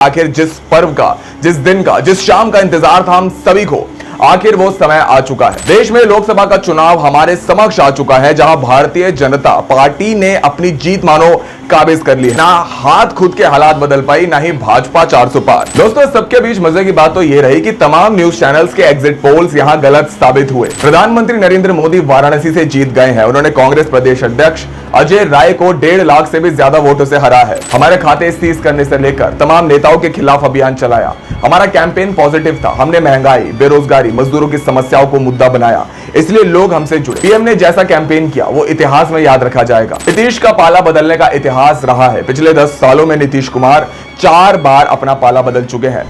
आखिर जिस पर्व का, जिस दिन का, जिस शाम का इंतजार था हम सभी को, आखिर वो समय आ चुका है। देश में लोकसभा का चुनाव हमारे समक्ष आ चुका है, जहां भारतीय जनता पार्टी ने अपनी जीत मानो काबिज कर ली है। ना हाथ खुद के हालात बदल पाई, ना ही भाजपा 400 पार। दोस्तों, सबके बीच मजे की बात तो ये रही कि तमाम न्यूज चैनल्स के एग्जिट पोल्स यहां गलत साबित हुए। प्रधानमंत्री नरेंद्र मोदी वाराणसी से जीत गए हैं। उन्होंने कांग्रेस प्रदेश अध्यक्ष अजय राय को 1.5 लाख से भी ज्यादा वोटों से हरा है। हमारे खाते सीज करने से लेकर तमाम नेताओं के खिलाफ अभियान चलाया। हमारा कैंपेन पॉजिटिव था। हमने महंगाई, बेरोजगारी, मजदूरों की समस्याओं को मुद्दा बनाया, इसलिए लोग हमसे जुड़े। पीएम ने जैसा कैंपेन किया वो इतिहास में याद रखा जाएगा। नीतीश का पाला बदलने का इतिहास रहा है। पिछले 10 सालों में नीतीश कुमार 4 बार अपना पाला बदल चुके हैं।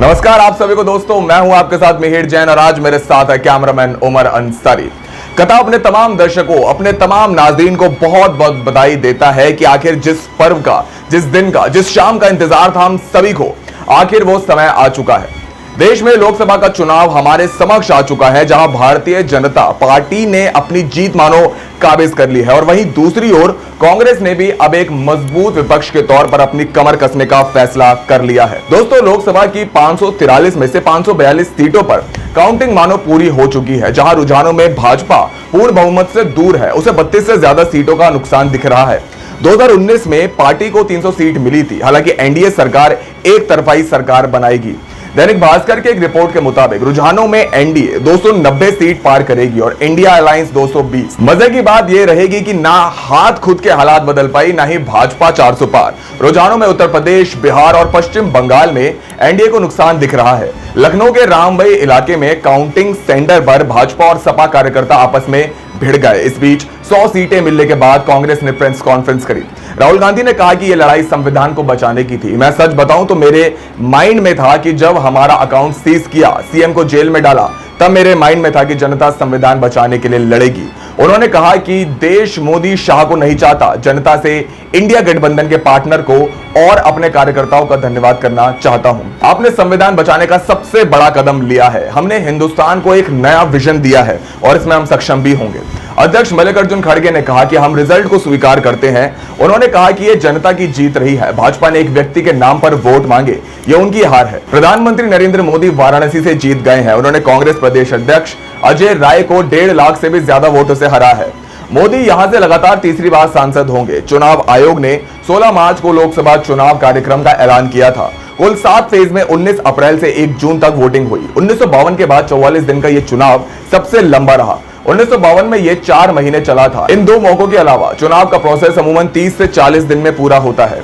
नमस्कार आप सभी को दोस्तों, मैं हूं आपके साथ मिहिर जैन और आज मेरे साथ है कैमरामैन उमर अंसारी। कथा अपने तमाम दर्शकों, अपने तमाम नाज़रीन को बहुत बहुत बधाई देता है कि आखिर जिस पर्व का, जिस दिन का, जिस शाम का इंतजार था हम सभी को, आखिर वो समय आ चुका है। देश में लोकसभा का चुनाव हमारे समक्ष आ चुका है, जहां भारतीय जनता पार्टी ने अपनी जीत मानो काबिज कर ली है और वहीं दूसरी ओर कांग्रेस ने भी अब एक मजबूत विपक्ष के तौर पर अपनी कमर कसने का फैसला कर लिया है। दोस्तों, लोकसभा की 543 में से 542 सीटों पर काउंटिंग मानो पूरी हो चुकी है, जहां रुझानों में भाजपा पूर्ण बहुमत से दूर है। उसे 32 से ज्यादा सीटों का नुकसान दिख रहा है। 2019 में पार्टी को 300 सीट मिली थी। हालांकि एनडीए सरकार एक तरफाई सरकार बनाएगी। दैनिक भास्कर के एक रिपोर्ट के मुताबिक रुझानों में एनडीए 290 सीट पार करेगी और इंडिया अलायंस 220। मजे की बात यह रहेगी कि ना हाथ खुद के हालात बदल पाई, ना ही भाजपा 400 पार। रुझानों में उत्तर प्रदेश, बिहार और पश्चिम बंगाल में एनडीए को नुकसान दिख रहा है। लखनऊ के रामबई इलाके में काउंटिंग सेंटर पर भाजपा और सपा कार्यकर्ता आपस में भिड़ गए। इस बीच 100 सीटें मिलने के बाद कांग्रेस ने प्रेस कॉन्फ्रेंस करी। राहुल गांधी ने कहा कि यह लड़ाई संविधान को बचाने की थी। मैं सच बताऊं तो मेरे माइंड में था कि जब हमारा अकाउंट सीज किया, सीएम को जेल में डाला, तब मेरे माइंड में था कि जनता संविधान बचाने के लिए लड़ेगी। उन्होंने कहा कि देश मोदी शाह को नहीं चाहता, जनता से इंडिया गठबंधन के पार्टनर को और अपने कार्यकर्ताओं का धन्यवाद करना चाहता हूं। आपने संविधान बचाने का सबसे बड़ा कदम लिया है। हमने हिंदुस्तान को एक नया विजन दिया है और इसमें हम सक्षम भी होंगे। अध्यक्ष मल्लिकार्जुन खड़गे ने कहा कि हम रिजल्ट को स्वीकार करते हैं। उन्होंने कहा कि यह जनता की जीत रही है। भाजपा ने एक व्यक्ति के नाम पर वोट मांगे, यह उनकी हार है। प्रधानमंत्री नरेंद्र मोदी वाराणसी से जीत गए हैं। उन्होंने कांग्रेस प्रदेश अध्यक्ष अजय राय को 1.5 लाख से भी ज्यादा वोटों से हरा है। मोदी यहां से लगातार तीसरी बार सांसद होंगे। चुनाव आयोग ने 16 मार्च को लोकसभा चुनाव कार्यक्रम का ऐलान किया था। कुल 7 फेज में 19 अप्रैल से 1 जून तक वोटिंग हुई। 1952 के बाद 44 दिन का यह चुनाव सबसे लंबा रहा। 1952 में यह 4 महीने चला था। इन 2 मौकों के अलावा चुनाव का प्रोसेस अमूमन 30 से 40 दिन में पूरा होता है।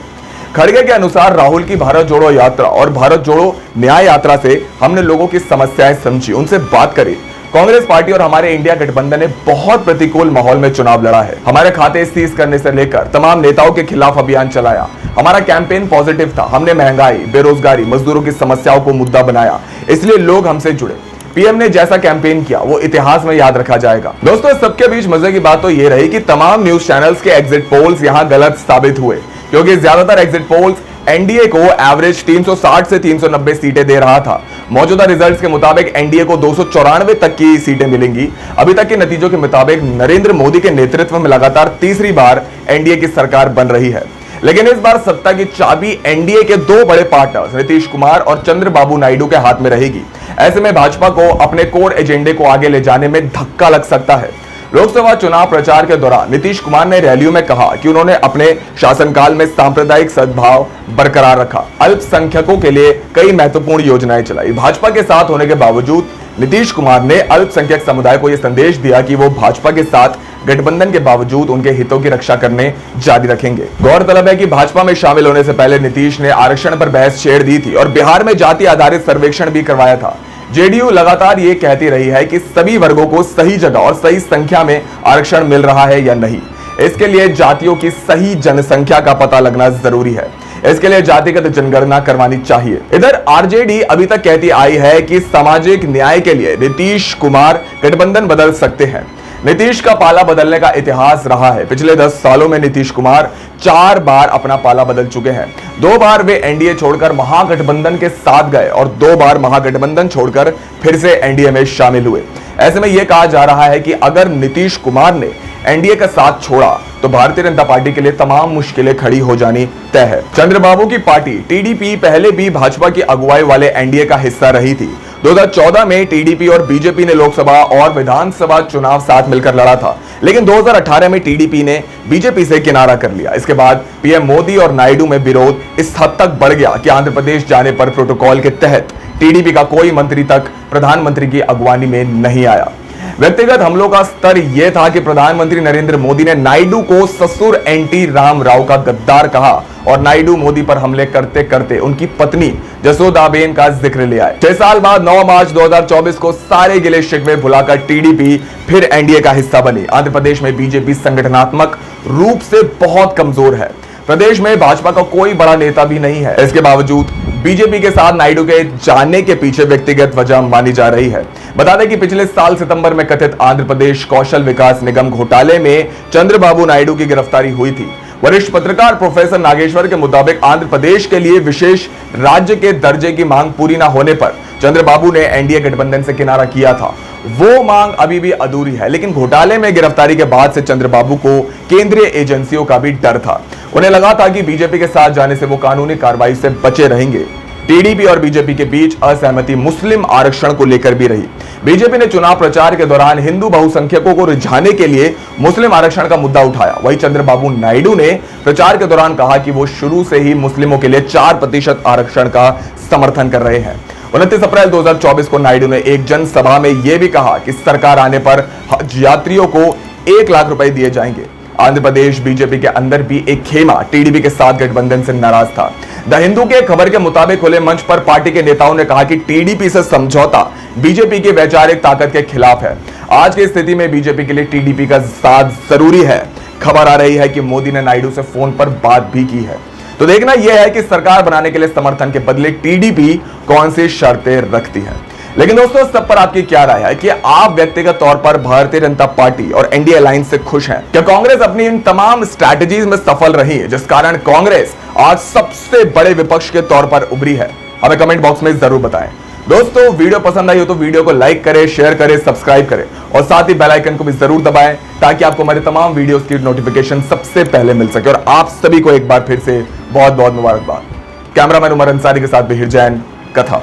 खड़गे के अनुसार राहुल की भारत जोड़ो यात्रा और भारत जोड़ो न्याय यात्रा से हमने लोगों की समस्याएं समझी, उनसे बात करी। कांग्रेस पार्टी और हमारे इंडिया गठबंधन ने बहुत प्रतिकूल माहौल में चुनाव लड़ा है। हमारे खाते सीज करने से लेकर तमाम नेताओं के खिलाफ अभियान चलाया। हमारा कैंपेन पॉजिटिव था। हमने महंगाई, बेरोजगारी, मजदूरों की समस्याओं को मुद्दा बनाया, इसलिए लोग हमसे जुड़े। पीएम ने जैसा कैंपेन किया वो इतिहास में याद रखा जाएगा। दोस्तों, सबके बीच मजे की बात तो ये रही कि तमाम न्यूज चैनल्स के एग्जिट पोल्स यहां गलत साबित हुए, क्योंकि ज्यादातर एग्जिट पोल्स एनडीए को एवरेज 360 से 390 सीटें दे रहा था। मौजूदा रिजल्ट्स के मुताबिक एनडीए को 294 तक की सीटें मिलेंगी। अभी तक के नतीजों के मुताबिक नरेंद्र मोदी के नेतृत्व में लगातार तीसरी बार एनडीए की सरकार बन रही है। लेकिन इस बार सत्ता की चाबी एनडीए के 2 बड़े पार्टनर्स नीतीश कुमार और चंद्रबाबू नायडू के हाथ में रहेगी। ऐसे में भाजपा को अपने कोर एजेंडे को आगे ले जाने में धक्का लग सकता है। लोकसभा चुनाव प्रचार के दौरान नीतीश कुमार ने रैलियों में कहा कि उन्होंने अपने शासनकाल में सांप्रदायिक सद्भाव बरकरार रखा, अल्पसंख्यकों के लिए कई महत्वपूर्ण योजनाएं चलाई। भाजपा के साथ होने के बावजूद नीतीश कुमार ने अल्पसंख्यक समुदाय को यह संदेश दिया कि वो भाजपा के साथ गठबंधन के बावजूद उनके हितों की रक्षा करने जारी रखेंगे। गौरतलब है कि भाजपा में शामिल होने से पहले नीतीश ने आरक्षण पर बहस छेड़ दी थी और बिहार में जाति आधारित सर्वेक्षण भी करवाया था। जेडीयू लगातार ये कहती रही है कि सभी वर्गों को सही जगह और सही संख्या में आरक्षण मिल रहा है या नहीं। इसके लिए जातियों की सही जनसंख्या का पता लगना जरूरी है। इसके लिए जातिगत जनगणना करवानी चाहिए। इधर आरजेडी अभी तक कहती आई है कि सामाजिक न्याय के लिए नीतीश कुमार गठबंधन बदल सकते हैं। नीतीश का पाला बदलने का इतिहास रहा है। पिछले 10 सालों में नीतीश कुमार 4 बार अपना पाला बदल चुके हैं। 2 बार वे एनडीए छोड़कर महागठबंधन के साथ गए और 2 बार महागठबंधन छोड़कर फिर से एनडीए में शामिल हुए। ऐसे में यह कहा जा रहा है कि अगर नीतीश कुमार ने एनडीए का साथ छोड़ा तो भारतीय जनता पार्टी के लिए तमाम मुश्किलें खड़ी हो जानी तय है। चंद्रबाबू की पार्टी टीडीपी पहले भी भाजपा की अगुवाई वाले एनडीए का हिस्सा रही थी। 2014 में टीडीपी और बीजेपी ने लोकसभा और विधानसभा चुनाव साथ मिलकर लड़ा था, लेकिन 2018 में टीडीपी ने बीजेपी से किनारा कर लिया। इसके बाद पीएम मोदी और नायडू में विरोध इस हद तक बढ़ गया कि आंध्र प्रदेश जाने पर प्रोटोकॉल के तहत टीडीपी का कोई मंत्री तक प्रधानमंत्री की अगवानी में नहीं आया। व्यक्तिगत हमलों का स्तर यह था कि प्रधानमंत्री नरेंद्र मोदी ने नायडू को ससुर एनटी राम राव का गद्दार कहा और नायडू मोदी पर हमले करते करते उनकी पत्नी जसोदाबेन का जिक्र ले आए। 6 साल बाद 9 मार्च 2024 को सारे गिले शिकवे भुलाकर टीडीपी फिर एनडीए का हिस्सा बनी। आंध्र प्रदेश में बीजेपी संगठनात्मक रूप से बहुत कमजोर है। प्रदेश में भाजपा का कोई बड़ा नेता भी नहीं है। इसके बावजूद बीजेपी के साथ नायडू के जाने के पीछे व्यक्तिगत वजह मानी जा रही है। बता दें कि पिछले साल सितंबर में कथित आंध्र प्रदेश कौशल विकास निगम घोटाले में चंद्रबाबू नायडू की गिरफ्तारी हुई थी। वरिष्ठ पत्रकार प्रोफेसर नागेश्वर के मुताबिक आंध्र प्रदेश के लिए विशेष राज्य के दर्जे की मांग पूरी न होने पर चंद्रबाबू ने एनडीए गठबंधन से किनारा किया था। वो मांग अभी भी अधूरी है, लेकिन घोटाले में गिरफ्तारी के बाद से चंद्रबाबू को केंद्रीय एजेंसियों का भी डर था। उन्हें लगा था कि बीजेपी के साथ जाने से वो कानूनी कार्रवाई से बचे रहेंगे। टीडीपी और बीजेपी के बीच असहमति मुस्लिम आरक्षण को लेकर भी रही। बीजेपी ने चुनाव प्रचार के दौरान हिंदू बहुसंख्यकों को रिझाने के लिए मुस्लिम आरक्षण का मुद्दा उठाया। वहीं चंद्रबाबू नायडू ने प्रचार के दौरान कहा कि वो शुरू से ही मुस्लिमों के लिए 4% आरक्षण का समर्थन कर रहे हैं। 29 अप्रैल 2024 को नायडू ने एक जनसभा में यह भी कहा कि सरकार आने पर हज यात्रियों को 1 लाख रुपए दिए जाएंगे। आंध्र प्रदेश बीजेपी के अंदर भी एक खेमा टीडीपी के साथ गठबंधन से नाराज था। द हिंदू के खबर के मुताबिक खुले मंच पर पार्टी के नेताओं ने कहा कि टीडीपी से समझौता बीजेपी की वैचारिक ताकत के खिलाफ है। आज की स्थिति में बीजेपी के लिए टीडीपी का साथ जरूरी है। खबर आ रही है कि मोदी ने नायडू से फोन पर बात भी की है। तो देखना यह है कि सरकार बनाने के लिए समर्थन के बदले टीडीपी कौन सी शर्तें रखती है। लेकिन दोस्तों, इस सब पर आपकी क्या राय है कि आप व्यक्तिगत तौर पर भारतीय जनता पार्टी और एनडीए अलायंस से खुश हैं? क्या कांग्रेस अपनी इन तमाम स्ट्रैटेजीज में सफल रही है, जिस कारण कांग्रेस आज सबसे बड़े विपक्ष के तौर पर उभरी है? हमें कमेंट बॉक्स में जरूर बताएं। दोस्तों, वीडियो पसंद आई हो तो वीडियो को लाइक करें, शेयर करें, सब्सक्राइब करें और साथ ही बेल आइकन को भी जरूर दबाएं ताकि आपको हमारे तमाम वीडियोस की नोटिफिकेशन सबसे पहले मिल सके। और आप सभी को एक बार फिर से बहुत बहुत मुबारकबाद। कैमरामैन उमर अंसारी के साथ बिहिर जैन, कथा।